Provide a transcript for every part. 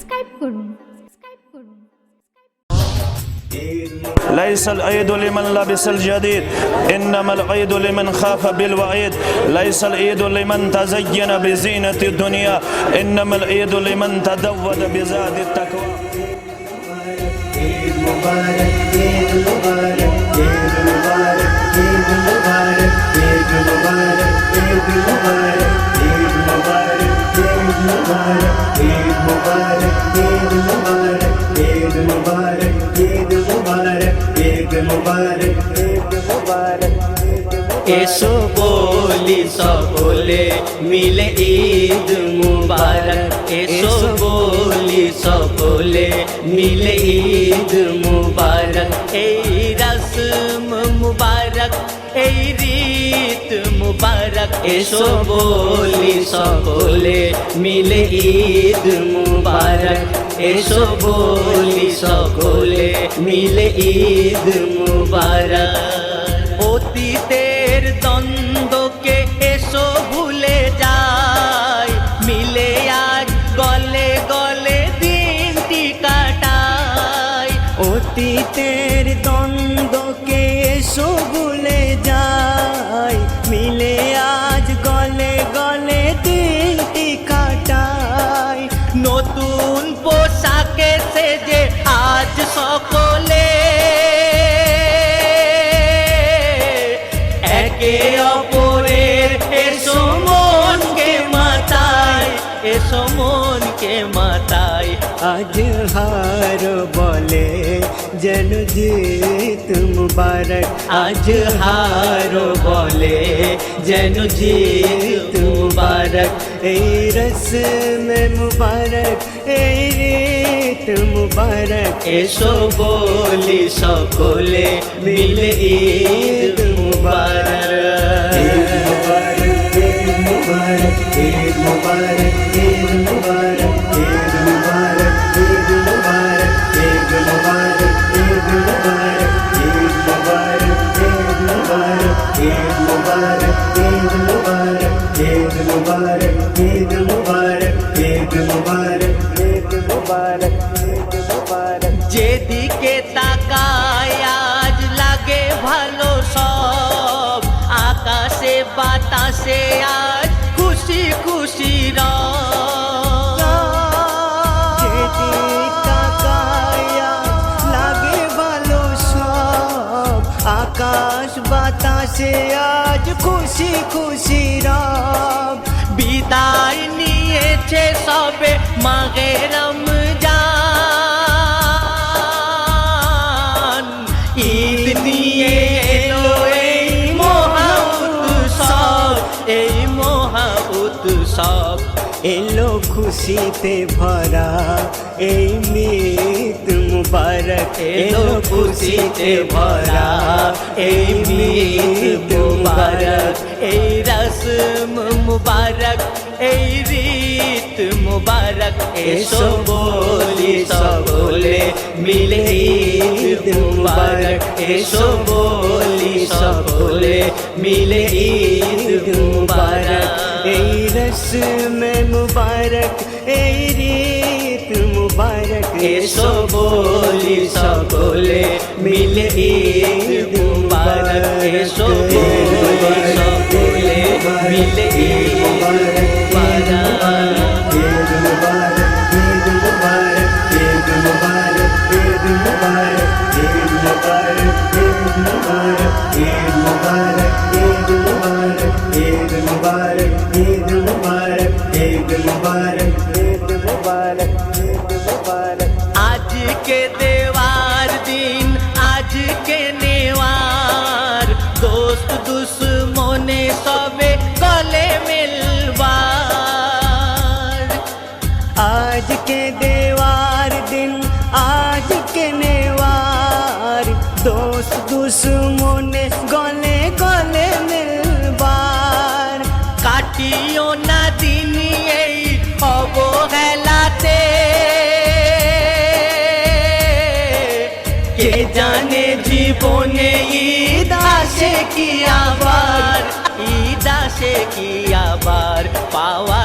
Subscribe করুন। ليس العيد لمن لبس الجديد إنما العيد لمن خاف بالوعيد ليس العيد لمن تزين بزينة الدنيا إنما العيد لمن تزود بزاد التقوى এসো বলি সকলে মিলে ঈদ মুবারক এসো বলি সকলে মিলে ঈদ মুবারক এই রসম মুবারক এই রীত মুবারক এসো বলি সকলে মিলে ঈদ মুবারক এসো বলি সকলে মিলে ঈদ মুবারক অতীতের দ্বন্দ্বকে এসো ভুলে যাই মিলে আজ গলে গলে দিনটি কাটাই অতীতের দ্বন্দ্বকে এসো ভুলে যাই মিলে আজ গলে গলে দিনটি কাটাই নতুন পোশাকে সেজে আজ সকলে একে অপরের এসো মনকে মাতায় এসো মনকে মাতায় আজ হার বলে যেন জিত মুবারক আজ হার বলে যেন জিত মুবারক এই রসম মুবারক এই রীত মুবারক এসো বলি সকলে মিলে ঈদ মুবারক ঈদ মুবারক ঈদ মুবারক ঈদ মুবারক ঈদ মুবারক ঈদ মুবারক ঈদ মুবারক ঈদ মুবারক ঈদ মুবারক ঈদ মুবারক ঈদ মুবারক ঈদ মুবারক ঈদ মুবারক ঈদ মুবারক ঈদ মুবারক ঈদ মুবারক ঈদ মুবারক যেদিকে তাকায় আজ লাগে ভালো সব আকাশে বাতাসে আজ খুশি খুশি রব যেদিকে তাকায় আজ লাগে ভালো সব আকাশ বাতাসে আজ খুশি খুশি রব বিদায় নিয়েছে সবে মাঘে রমজান ঈদ নিয়ে এলো এই মহা উৎসব এই মহা উৎসব এলো খুশিতে ভরা এই ঈদ মুবারক এলো খুশিতে ভরা এই ঈদ মুবারক এই রসম মুবারক এই রীত মুবারক এসো বলি সকলে মিলে ঈদ মুবারক এসো বলি সকলে মিলে ঈদ মুবারক এই রসম মুবারক এই রীত মুবারক এসো বলি সকলে মিলে ঈদ মুবারক এসো বলি সকলে মিলে ঈদ মুবারক ঈদ মুবারক ঈদ মুবারক ঈদ মুবারক ঈদ মুবারক ঈদ মুবারক ঈদ মুবারক ঈদ মুবারক ঈদ মুবারক ঈদ মুবারক ঈদ মুবারক ঈদ মুবারক ঈদ মুবারক আজকে দেওয়ার দিন আজকে নেওয়ার দোস্ত দুশ্মনে সবে গলে মিলবার আজকে দেওয়ার দিন আজকে নেওয়ার দোস্ত দুশ্মনে গলে গলে মিলবার কাটিও না দিন এই অবহেলাতে কে জানে জীবনে ঈদ আসে কি আবার ঈদ আসে কি আবার পাওয়া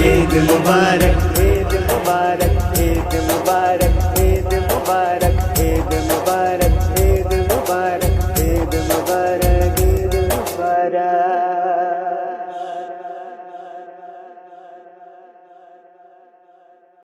Eid Mubarak, Eid Mubarak, Eid Mubarak, Eid Mubarak. মুবারক ঈদ মুবারক ঈদ মুবারক